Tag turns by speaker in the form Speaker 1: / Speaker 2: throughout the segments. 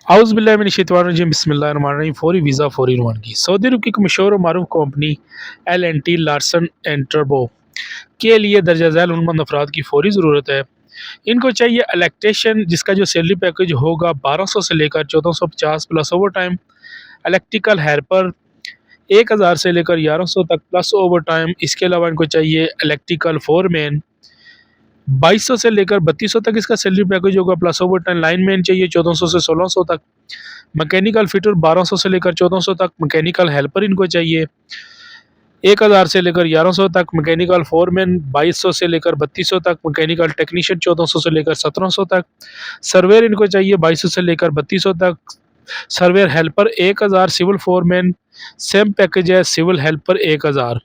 Speaker 1: اعوذ باللہ من الشیطان الرجیم بسم اللہ الرحمن الرحیم فوری ویزا فوری روانگی سعودی عرب کی ایک مشہور و معروف company L N T Larsen and ٹربو کے لیے درجہ ذیل ہنرمند افراد کی فوری ضرورت ہے۔ ان کو چاہیے الیکٹریشین جس کا جو سیلری پیکج ہوگا 1200 سے لے کر 1450 plus over time, electrical helper 1000 سے لے کر 1100 تک پلس اوور ٹائم، اس کے علاوہ ان کو چاہیے الیکٹریکل فور مین 2200 سے لے کر 3200 تک اس کا سیلری پیکج ہوگا پلس اوور ٹائم، لائن مین چاہیے 1400 سے 1600 تک، مکینیکل فٹر 1200 سے لے کر 1400 تک، مکینیکل ہیلپر ان کو چاہیے 1000 سے لے کر 1100 تک، مکینیکل فور مین 2200 سے لے کر 3200 تک، مکینیکل ٹیکنیشین 1400 سے لے کر 1700 تک، سرویر ان کو چاہیے 2200 سے لے کر 3200 تک، سرویر ہیلپر 1000، سول فور مین سیم پیکج ہے، سول ہیلپر 1000۔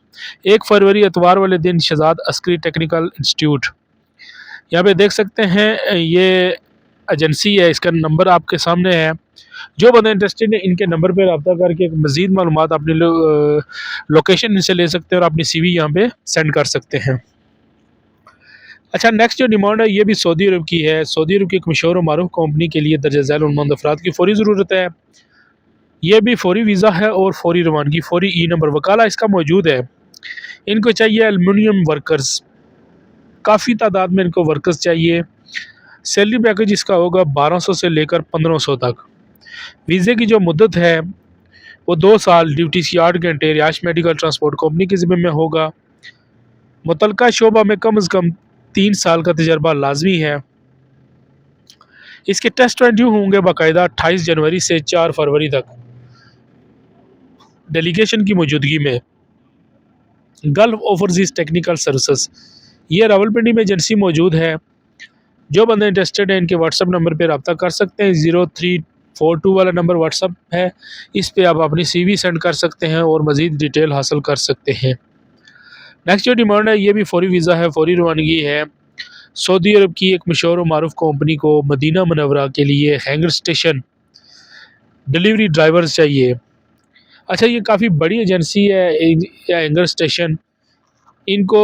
Speaker 1: 1 فروری اتوار والے دن شہزاد عسکری ٹیکنیکل انسٹیٹیوٹ، یہاں پہ دیکھ سکتے ہیں یہ ایجنسی ہے، اس کا نمبر آپ کے سامنے ہے۔ جو بندے انٹرسٹڈ ہیں ان کے نمبر پہ رابطہ کر کے مزید معلومات اپنی لوکیشن ان سے لے سکتے ہیں اور اپنی سی وی یہاں پہ سینڈ کر سکتے ہیں۔ اچھا، نیکسٹ جو ڈیمانڈ ہے یہ بھی سعودی عرب کی ہے۔ سعودی عرب کی ایک مشہور و معروف کمپنی کے لیے درجہ ذیل ہنرمند افراد کی فوری ضرورت ہے۔ یہ بھی فوری ویزا ہے اور فوری روانگی، فوری ای نمبر وکالہ اس کا موجود ہے۔ ان کو چاہیے ایلومینیم ورکرز، کافی تعداد میں ان کو ورکرز چاہیے۔ سیلری پیکج اس کا ہوگا 1200 سے لے کر 1500 تک۔ ویزے کی جو مدت ہے وہ 2 سال، ڈیوٹی 60 گھنٹے، رہائش میڈیکل ٹرانسپورٹ کمپنی کے ذمہ میں ہوگا۔ متعلقہ شعبہ میں کم از کم 3 سال کا تجربہ لازمی ہے۔ اس کے ٹیسٹ انٹرویو ہوں گے باقاعدہ 28 جنوری سے 4 فروری تک ڈیلیگیشن کی موجودگی میں۔ گلف اوورسیز ٹیکنیکل سروسز، یہ راولپنڈی میں ایجنسی موجود ہے۔ جو بندے انٹرسٹڈ ہیں ان کے واٹس ایپ نمبر پہ رابطہ کر سکتے ہیں، 0342 والا نمبر واٹس ایپ ہے، اس پہ آپ اپنی سی وی سینڈ کر سکتے ہیں اور مزید ڈیٹیل حاصل کر سکتے ہیں۔ نیکسٹ جو ڈیمانڈ ہے یہ بھی فوری ویزا ہے، فوری روانگی ہے۔ سعودی عرب کی ایک مشہور و معروف کمپنی کو مدینہ منورہ کے لیے ہینگر اسٹیشن ڈیلیوری ڈرائیورز چاہیے۔ اچھا، یہ کافی بڑی ایجنسی ہے ہینگر اسٹیشن، ان کو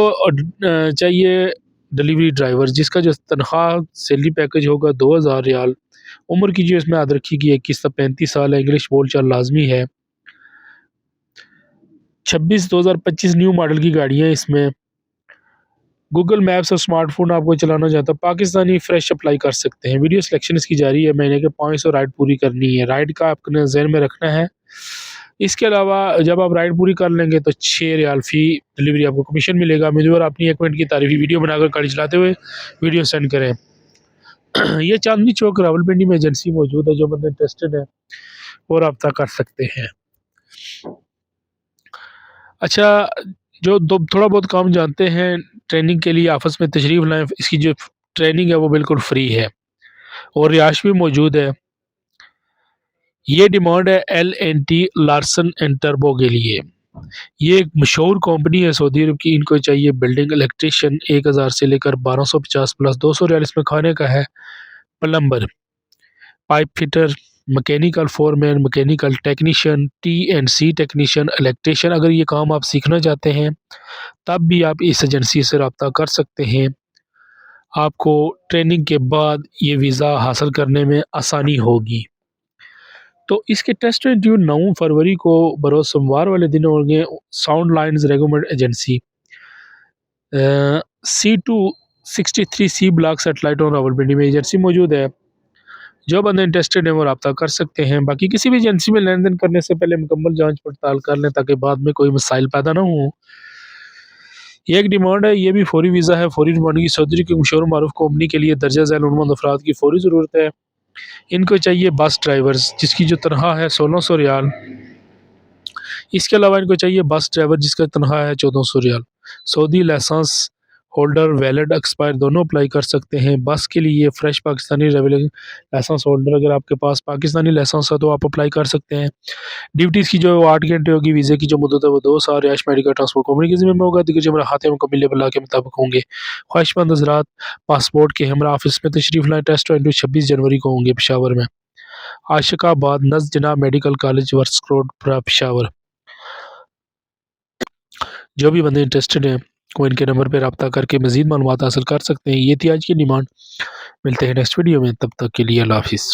Speaker 1: چاہیے ڈیلیوری ڈرائیور جس کا جو تنخواہ سیلری پیکج ہوگا 2000 ریال، عمر کی جو اس میں یاد رکھی گئی 21 سے 35 سال ہے، انگلش بول چال لازمی ہے۔ 2025 نیو ماڈل کی گاڑیاں اس میں۔ گوگل میپس اور سمارٹ فون آپ کو چلانا چاہتا ہے، پاکستانی فریش اپلائی کر سکتے ہیں۔ ویڈیو سلیکشن اس کی جاری ہے، مہینے کے 500 رائڈ پوری کرنی ہے، رائڈ کا آپ نے ذہن میں رکھنا ہے۔ اس کے علاوہ جب آپ رائڈ پوری کر لیں گے تو 6 ریال فی ڈیلیوری آپ کو کمیشن ملے گا۔ امیدوار اپنی 1 منٹ کی تعریفی ویڈیو بنا کر گاڑی چلاتے ہوئے ویڈیو سینڈ کریں۔ یہ چاندنی چوک راولپنڈی میں ایجنسی موجود ہے، جو بندے انٹرسٹڈ ہیں وہ رابطہ کر سکتے ہیں۔ اچھا، جو تھوڑا بہت کام جانتے ہیں ٹریننگ کے لیے آفس میں تشریف لائیں، اس کی جو ٹریننگ ہے وہ بالکل فری ہے اور رہائش بھی موجود ہے۔ یہ ڈیمانڈ ہے L N T Larsen and ٹربو کے لیے۔ یہ ایک مشہور کمپنی ہے سعودی عرب کی، ان کو چاہیے بلڈنگ الیکٹریشین 1000 سے لے کر 1250 پلس 200 ریال اس میں کھانے کا ہے، plumber, pipe fitter, mechanical foreman, mechanical technician, T and C technician, electrician. اگر یہ کام آپ سیکھنا چاہتے ہیں تب بھی آپ اس ایجنسی سے رابطہ کر سکتے ہیں، آپ کو ٹریننگ کے بعد یہ ویزا حاصل کرنے میں آسانی ہوگی۔ تو اس کے ٹیسٹ انٹرویو 9 فروری کو بروز سوموار والے دن ہوں گے۔ ساؤنڈ لائنز ریگومنٹ ایجنسی، C263 سی بلاک سیٹلائٹ اور راولپنڈی میں ایجنسی موجود ہے۔ جو بندے انٹرسٹڈ ہیں وہ رابطہ کر سکتے ہیں۔ باقی کسی بھی ایجنسی میں لین دین کرنے سے پہلے مکمل جانچ پڑتال کر لیں تاکہ بعد میں کوئی مسائل پیدا نہ ہوں۔ یہ ایک ڈیمانڈ ہے، یہ بھی فوری ویزا ہے، فوری روانگی۔ سعودی کی مشہور و معروف کمپنی کے لیے درجہ ذیل ہنرمند افراد کی فوری ضرورت ہے۔ ان کو چاہیے بس ڈرائیورز جس کی جو تنخواہ ہے 1600 ریال۔ اس کے علاوہ ان کو چاہیے بس ڈرائیور جس کا تنخواہ ہے 1400 ریال۔ Saudi licence holder valid expire دونوں اپلائی کر سکتے ہیں۔ بس کے لیے fresh Pakistani driving licence holder, اگر آپ کے پاس پاکستانی لائسنس ہے تو آپ اپلائی کر سکتے ہیں۔ ڈیوٹیز کی جو 8 گھنٹے ہوگی، ویزے کی جو مدت ہے وہ 2 سال، رہائش میڈیکل ٹرانسپورٹ کمپنی کے ذمہ میں ہوگا۔ دیگر جو خاتے مکمل لیبل کے مطابق ہوں گے۔ خواہش مند حضرات پاسپورٹ کے ہمراہ آفس میں تشریف لائیں۔ ٹیسٹ انٹرویو 26 جنوری کو ہوں گے پشاور میں، عاشق آباد نزد جناب medical college works road Peshawar. جو بھی بندے انٹرسٹڈ ہیں وہ ان کے نمبر پہ رابطہ کر کے مزید معلومات حاصل کر سکتے ہیں۔ یہ تھی آج کی ڈیمانڈ۔ ملتے ہیں نیکسٹ ویڈیو میں، تب تک کے لیے اللہ حافظ۔